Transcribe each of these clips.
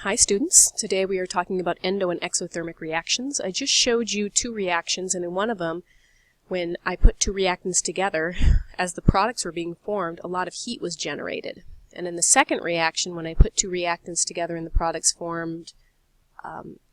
Hi students, today we are talking about endo and exothermic reactions. I just showed you two reactions, and in one of them, when I put two reactants together, as the products were being formed, a lot of heat was generated. And in the second reaction, when I put two reactants together and the products formed,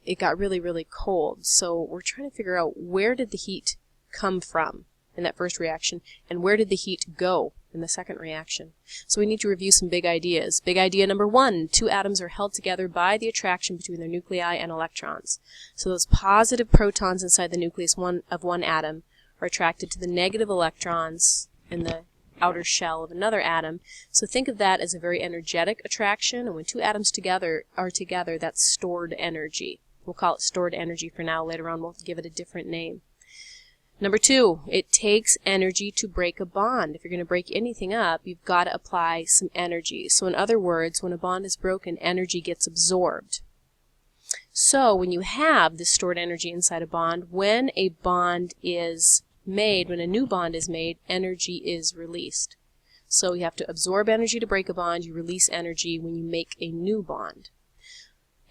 it got really cold. So we're trying to figure out, where did the heat come from in that first reaction, and where did the heat go in the second reaction? So we need to review some big ideas. Big idea number one: two atoms are held together by the attraction between their nuclei and electrons. So those positive protons inside the nucleus of one atom are attracted to the negative electrons in the outer shell of another atom. So think of that as a very energetic attraction, and when two atoms are together, that's stored energy. We'll call it stored energy for now. Later on we'll give it a different name. Number two, it takes energy to break a bond. If you're going to break anything up, you've got to apply some energy. So in other words, when a bond is broken, energy gets absorbed. So when you have this stored energy inside a bond, when a bond is made, when a new bond is made, energy is released. So you have to absorb energy to break a bond, you release energy when you make a new bond.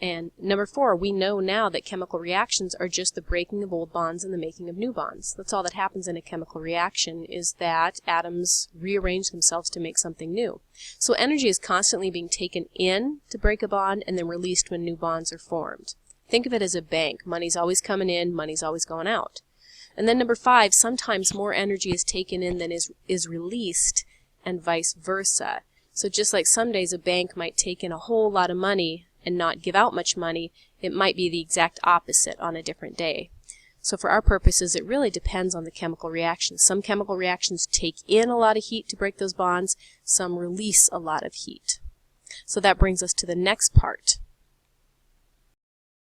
And number four, we know now that chemical reactions are just the breaking of old bonds and the making of new bonds. That's all that happens in a chemical reaction, is that atoms rearrange themselves to make something new. So energy is constantly being taken in to break a bond and then released when new bonds are formed. Think of it as a bank. Money's always coming in, money's always going out. And then number five, sometimes more energy is taken in than is released, and vice versa. So just like some days a bank might take in a whole lot of money and not give out much money, it might be the exact opposite on a different day. So for our purposes, it really depends on the chemical reaction. Some chemical reactions take in a lot of heat to break those bonds, some release a lot of heat. So that brings us to the next part.